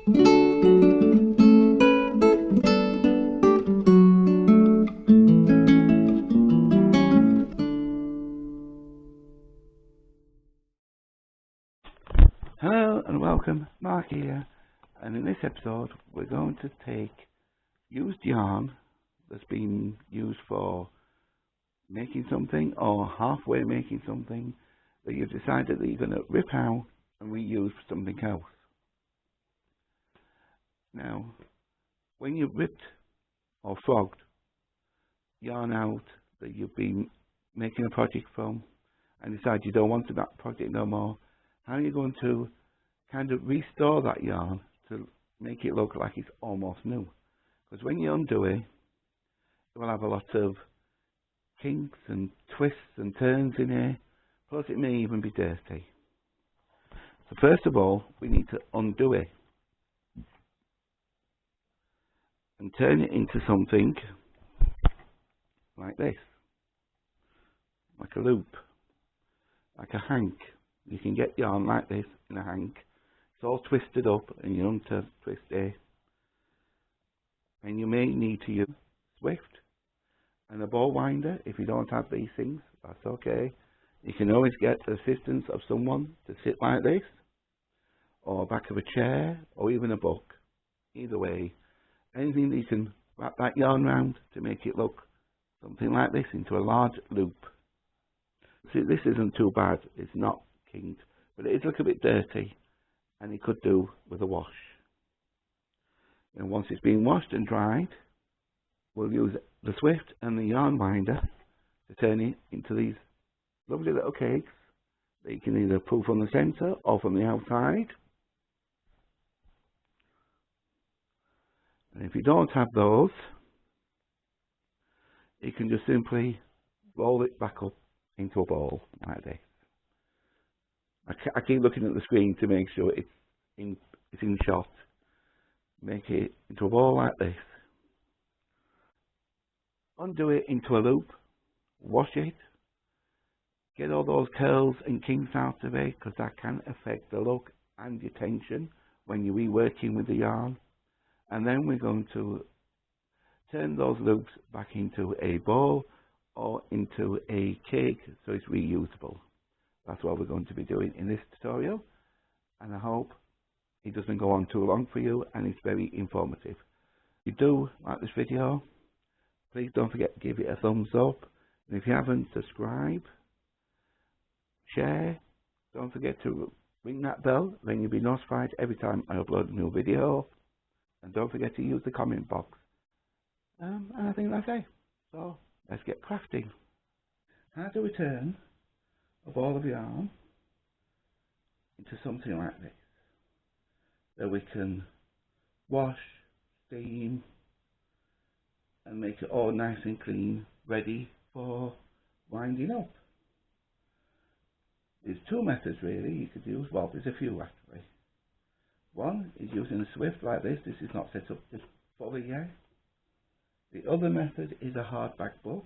Hello and welcome, Mark here, and in this episode we're going to take used yarn that's been used for making something or halfway making something that you've decided that you're going to rip out and reuse for something else. Now, when you've ripped or frogged yarn out that you've been making a project from and decide you don't want that project no more, how are you going to kind of restore that yarn to make it look like it's almost new? Because when you undo it, it will have a lot of kinks and twists and turns in here, plus it may even be dirty. So first of all, we need to undo it and turn it into something like this, like a loop, like a hank. You can get yarn like this in a hank. It's all twisted up and you untwist it. And you may need to use Swift and a ball winder. If you don't have these things, that's okay. You can always get the assistance of someone to sit like this, or back of a chair, or even a book. Either way, anything that you can wrap that yarn round to make it look something like this into a large loop. See, this isn't too bad. It's not kinked, but it is a little bit dirty, and it could do with a wash. And once it's been washed and dried, we'll use the Swift and the yarn winder to turn it into these lovely little cakes that you can either pull from the centre or from the outside. And if you don't have those, you can just simply roll it back up into a ball like this. I keep looking at the screen to make sure it's in shot. Make it into a ball like this. Undo it into a loop. Wash it. Get all those curls and kinks out of it, because that can affect the look and your tension when you're reworking with the yarn. And then we're going to turn those loops back into a ball or into a cake so it's reusable. That's what we're going to be doing in this tutorial, and I hope it doesn't go on too long for you and it's very informative. If you do like this video, please don't forget to give it a thumbs up, and if you haven't, subscribe, share, don't forget to ring that bell, then you'll be notified every time I upload a new video, and don't forget to use the comment box. And I think that's it. So let's get crafting. How do we turn a ball of yarn into something like this that we can wash, steam, and make it all nice and clean, ready for winding up? There's two methods really you could use. Well, there's a few actually. One is using a Swift like this. This is not set up fully yet. The other method is a hardback book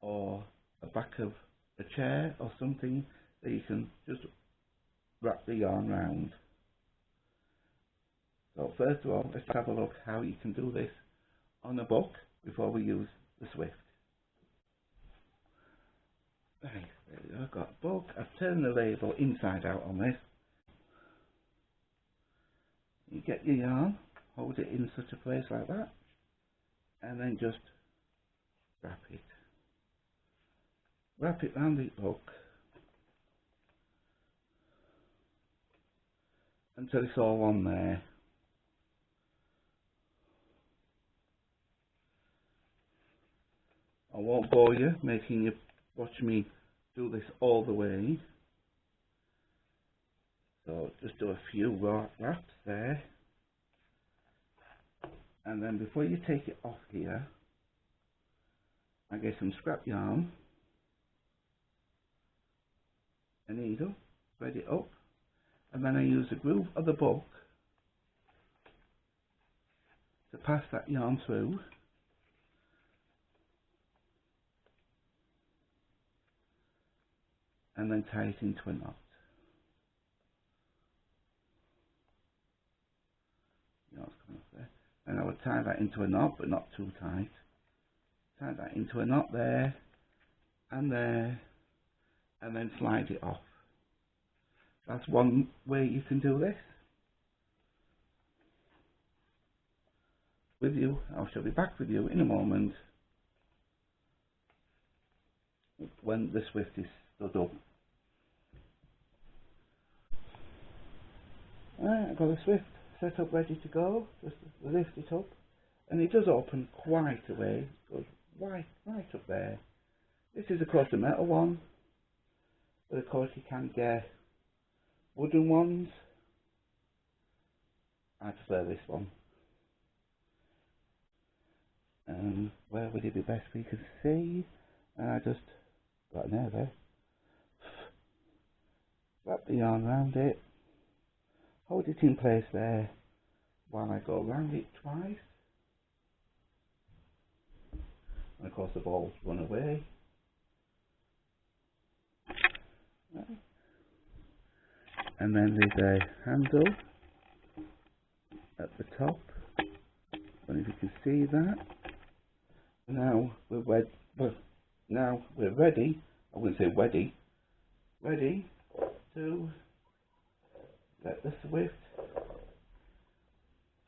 or a back of a chair or something that you can just wrap the yarn round. So first of all, let's have a look how you can do this on a book before we use the Swift. Right, there we go. I've got a book. I've turned the label inside out on this. You get your yarn, hold it in such a place like that, and then just wrap it. Wrap it round the book until it's all on there. I won't bore you making you watch me do this all the way. So just do a few wraps there. And then before you take it off here, I get some scrap yarn, a needle, thread it up, and then I use the groove of the book to pass that yarn through. And then tie it into a knot. And I would tie that into a knot, but not too tight. Tie that into a knot there, and then slide it off. That's one way you can do this. With you, I shall be back with you in a moment when the Swift is stood up. I've got the Swift set up ready to go. Just lift it up, and it does open quite a way. It goes right up there. This is of course a metal one, but of course you can get wooden ones. I prefer this one. Where would it be best we could see? I just got an air there. Wrap the yarn around it. Hold it in place there while I go around it twice. And of course the balls run away. And then there's a handle at the top. I don't know if you can see that. Now we're ready. I wouldn't say ready. Ready to let the Swift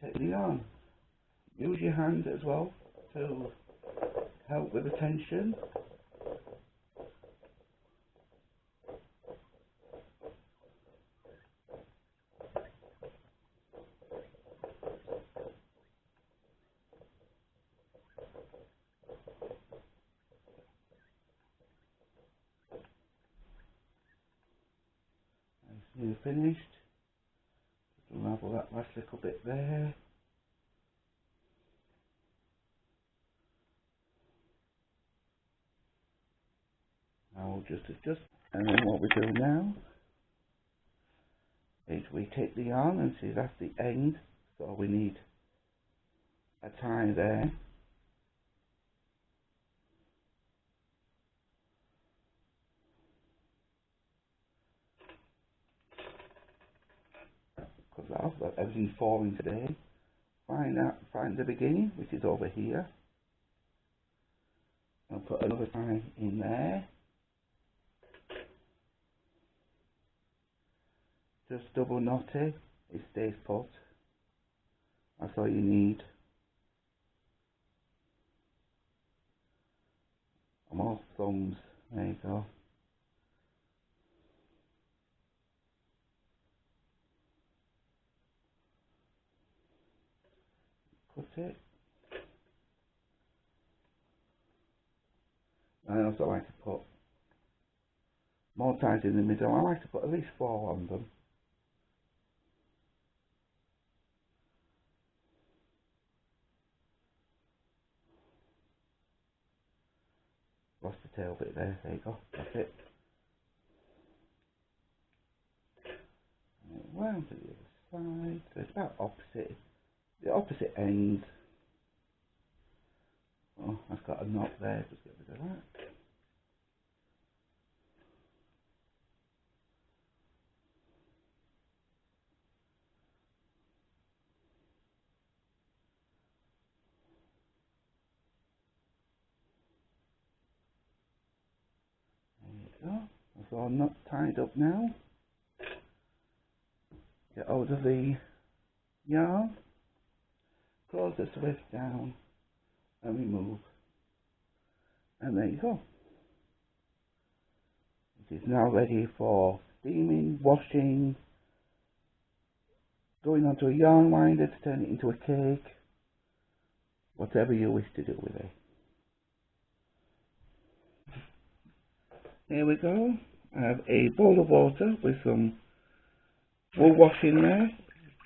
take the yarn. Use your hand as well to help with the tension. Nearly finished. Just unravel that last little bit there. Now we'll just adjust, and then what we do now is we take the yarn and see that's the end, so we need a tie there. Because I've got everything falling today. Find the beginning, which is over here. I'll put another tie in there. Just double knot it stays put. That's all you need. More thumbs, there you go. Cut it. I also like to put more ties in the middle. I like to put at least 4 on them. Lost the tail bit there you go, that's it. Round to the other side, so it's about the opposite ends. Oh, I've got a knot there, just get rid of that. There you go, that's all not tied up now. Get hold of the yarn, close the Swift down and remove, and there you go. It is now ready for steaming, washing, going onto a yarn winder to turn it into a cake, whatever you wish to do with it. Here we go. I have a bowl of water with some wool wash in there,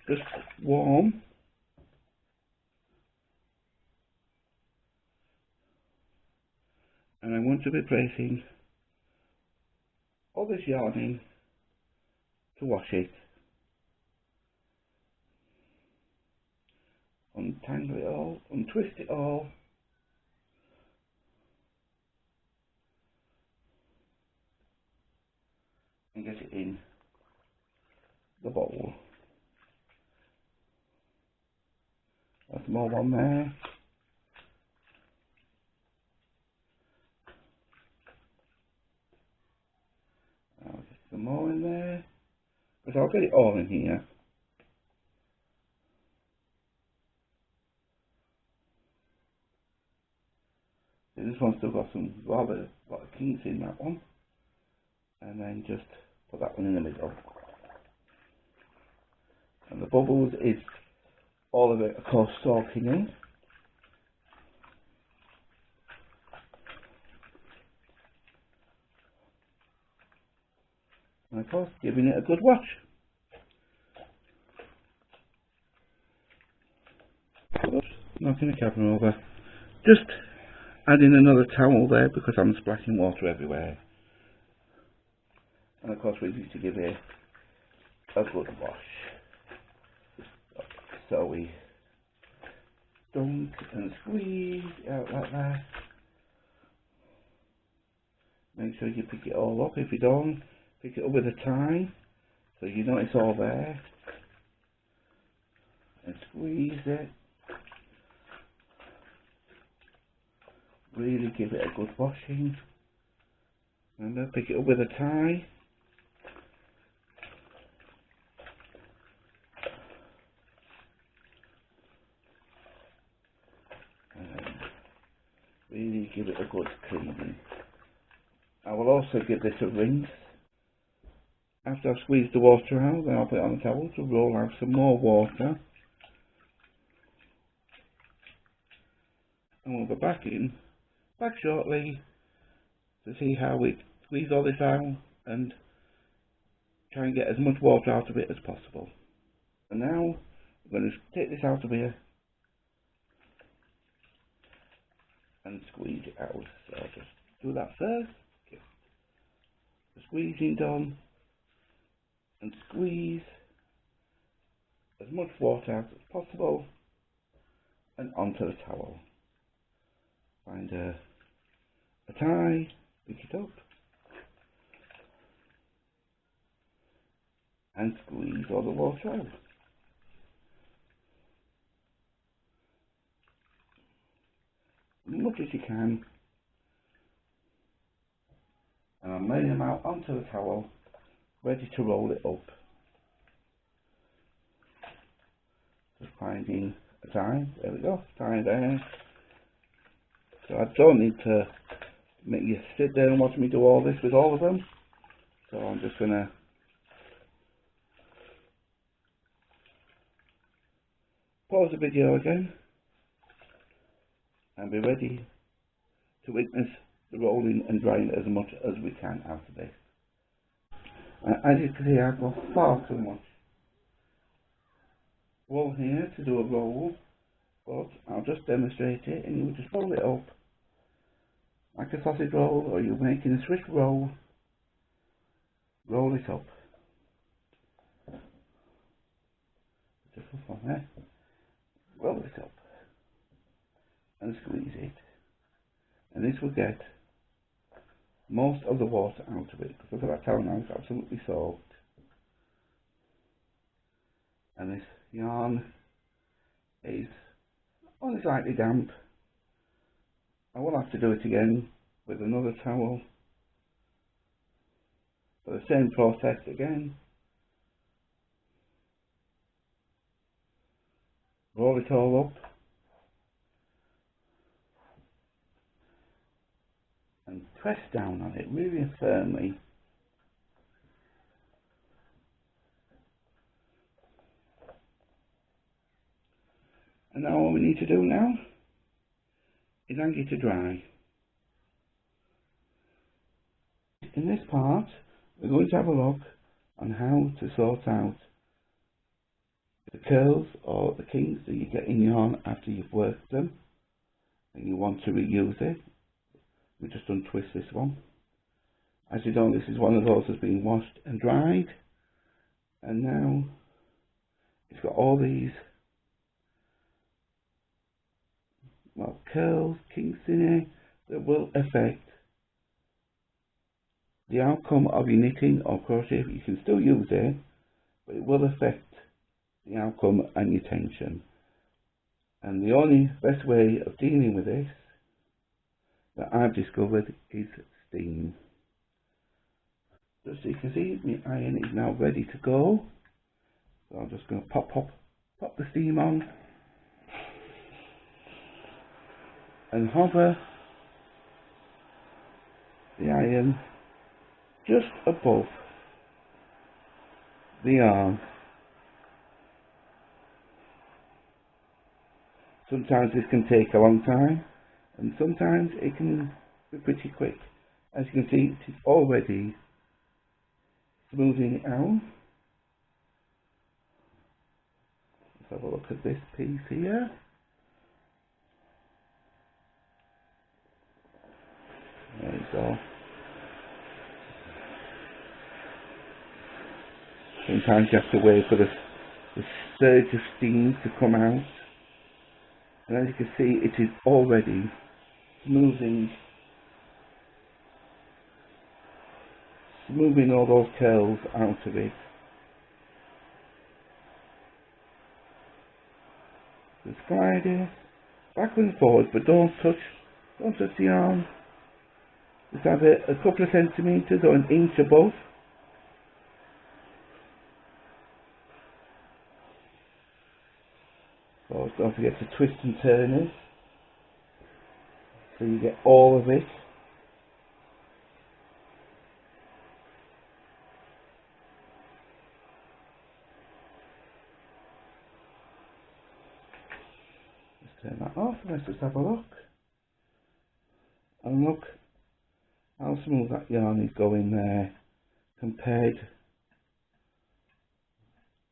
just warm. And I want to be placing all this yarn in to wash it. Untangle it all, untwist it all. And get it in the bowl. That's more one there. I'll get some more in there. But I'll get it all in here. This one's still got some rather lot of kinks in that one. And then just put that one in the middle. And the bubbles is all of it, of course, soaking in. And of course, giving it a good wash. Knocking the camera over. Just adding another towel there because I'm splashing water everywhere. And of course, we need to give it a good wash. So we dunk and squeeze out like that. Make sure you pick it all up. If you don't, pick it up with a tie so you know it's all there. And squeeze it. Really give it a good washing. And then pick it up with a tie. Really give it a good cleaning. I will also give this a rinse. After I've squeezed the water out, then I'll put it on the towel to roll out some more water. And we'll go back shortly to see how we squeeze all this out and try and get as much water out of it as possible. And now we're going to take this out of here and squeeze it out. So I'll just do that first. Get the squeezing done and squeeze as much water out as possible and onto the towel. Find a tie, pick it up and squeeze all the water out. As much as you can. And I'm laying them out onto the towel, ready to roll it up. Just finding a tie, there we go, tie there. So I don't need to make you sit there and watch me do all this with all of them. So I'm just going to pause the video again and be ready to witness the rolling and drying as much as we can out of this. As you can see, I've got far too much wool here to do a roll, but I'll just demonstrate it, and you just roll it up like a sausage roll, or you're making a Swiss roll. Roll it up. Just from there. Roll it up and squeeze it, and this will get most of the water out of it. Because look at that towel now, it's absolutely soaked, and this yarn is only slightly damp. I will have to do it again with another towel for the same process again. Roll it all up and press down on it really firmly. And now all we need to do now is hang it to dry. In this part, we're going to have a look on how to sort out the curls or the kinks that you get in yarn after you've worked them and you want to reuse it. We just untwist this one. As you know, this is one of those that's been washed and dried, and now it's got all these curls, kinks in it that will affect the outcome of your knitting or crochet. You can still use it, but it will affect the outcome and your tension. And the only best way of dealing with this that I've discovered is steam. Just so you can see, my iron is now ready to go. So I'm just going to pop the steam on and hover the iron just above the yarn. Sometimes this can take a long time, and sometimes it can be pretty quick. As you can see, it is already smoothing it out. Let's have a look at this piece here. There you go. Sometimes you have to wait for the surge of steam to come out. And as you can see, it is already smoothing all those curls out of it. Just glide it backwards and forwards, but don't touch the yarn. Just have it a couple of centimetres or an inch above. So don't forget to twist and turn it so you get all of it. Let's turn that off and let's just have a look. And look how smooth that yarn is going there compared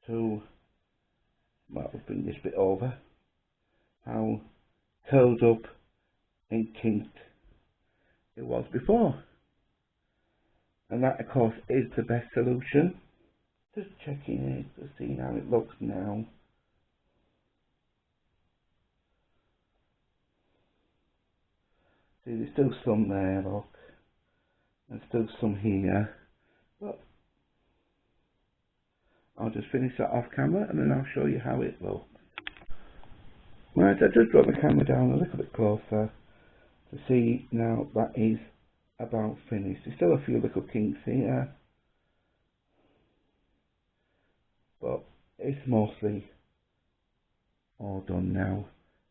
to, well, we'll bring this bit over, how curled up and kinked it was before. And that, of course, is the best solution. Just checking it, just seeing how it looks now. See, there's still some there, look, and still some here, but I'll just finish that off camera and then I'll show you how it looks. Right, I just brought the camera down a little bit closer to see now that is about finished. There's still a few little kinks here, but it's mostly all done now.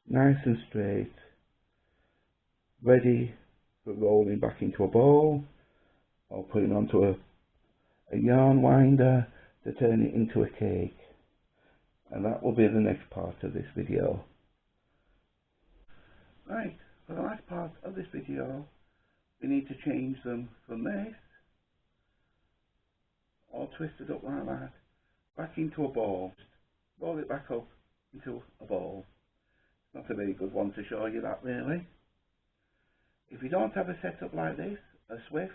Nice and straight, ready for rolling back into a ball or putting onto a yarn winder to turn it into a cake. And that will be the next part of this video. Right, for the last part of this video, we need to change them from this, all twisted up like that, back into a ball. Roll it back up into a ball. Not a very good one to show you that, really. If you don't have a setup like this, a Swift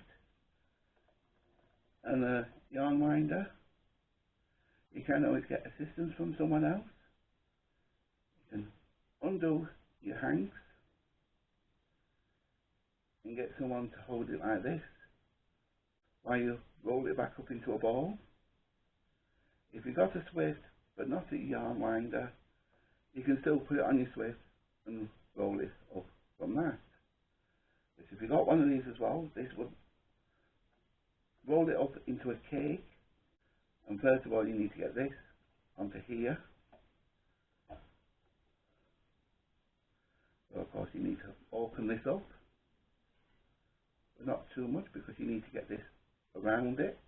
and a yarn winder, you can always get assistance from someone else. You can undo your hanks and get someone to hold it like this while you roll it back up into a ball. If you've got a Swift but not a yarn winder, you can still put it on your Swift and roll it up from that. But if you've got one of these as well, this would roll it up into a cake. And first of all, you need to get this onto here. So of course you need to open this up, but not too much because you need to get this around it.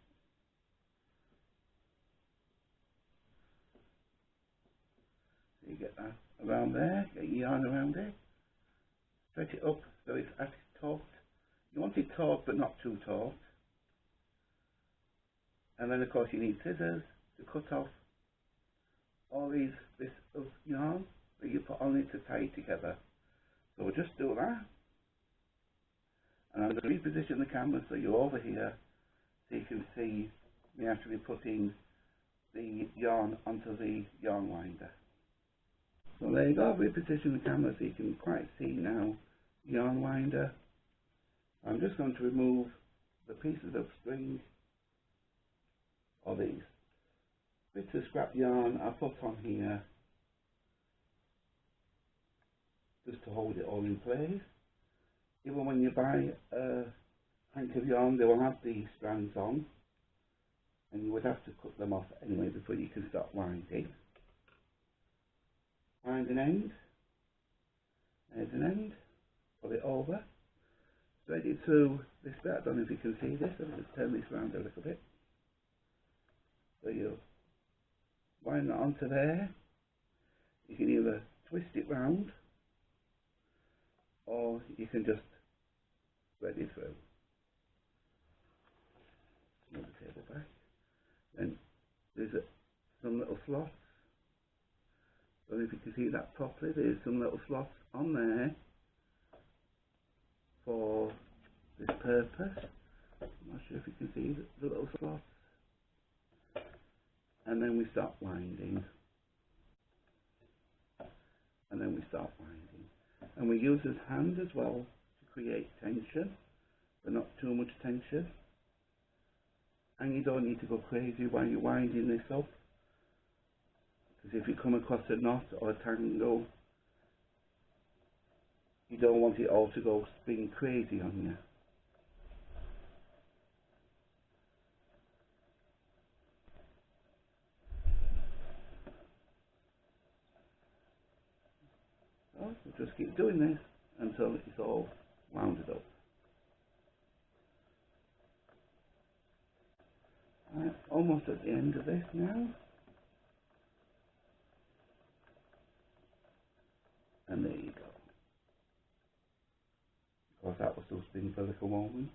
So you get that around there, get your yarn around it, stretch it up so it's at taut. You want it taut but not too taut. And then of course you need scissors to cut off all these bits of yarn that you put on it to tie it together. So we'll just do that. And I'm going to reposition the camera so you're over here so you can see me actually putting the yarn onto the yarn winder. So there you go, I've repositioned the camera so you can quite see now the yarn winder. I'm just going to remove the pieces of string or these bits of scrap yarn I put on here to hold it all in place. Even when you buy a hank of yarn, they will have these strands on, and you would have to cut them off anyway before you can start winding. Find an end, there's an end, pull it over, thread it through this bit. I don't know if you can see this, I'll just turn this round a little bit. So you wind that onto there. You can either twist it round, or you can just thread it through. Move the table back. Then there's some little slots. So if you can see that properly, there's some little slots on there for this purpose. I'm not sure if you can see the little slots. And then we start winding. And then we start winding. And we use this hand as well to create tension, but not too much tension. And you don't need to go crazy while you're winding this up, because if you come across a knot or a tangle, you don't want it all to go spin crazy on you. So we'll just keep doing this until it's all wounded up. Right, almost at the end of this now. And there you go. Of course, that will still spin for a little moment.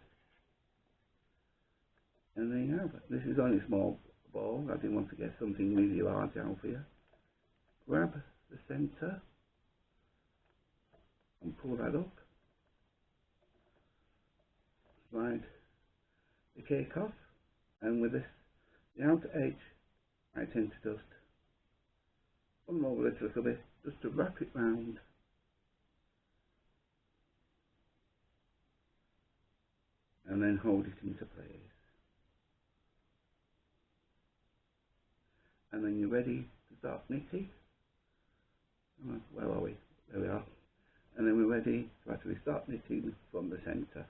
And there you have it. This is only a small ball. I didn't want to get something really large out for you. Grab the centre and pull that up. Slide the cake off. And with this, the outer edge, I tend to just pull them over it a little bit, just to wrap it round. And then hold it into place. And then you're ready to start knitting. Where are we? There we are. And then we're ready to actually start knitting from the centre.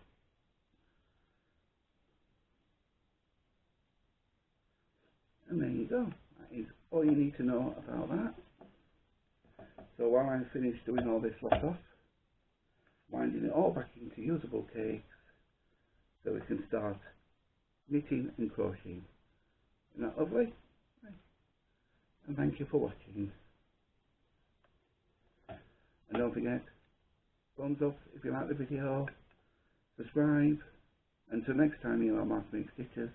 And there you go. That is all you need to know about that. So while I finish doing all this lot off, winding it all back into usable cakes, so we can start knitting and crocheting. Isn't that lovely? And thank you for watching. And don't forget, thumbs up if you like the video, subscribe, until next time you are Mark Make Stitches.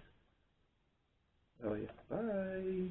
Oh yeah, bye!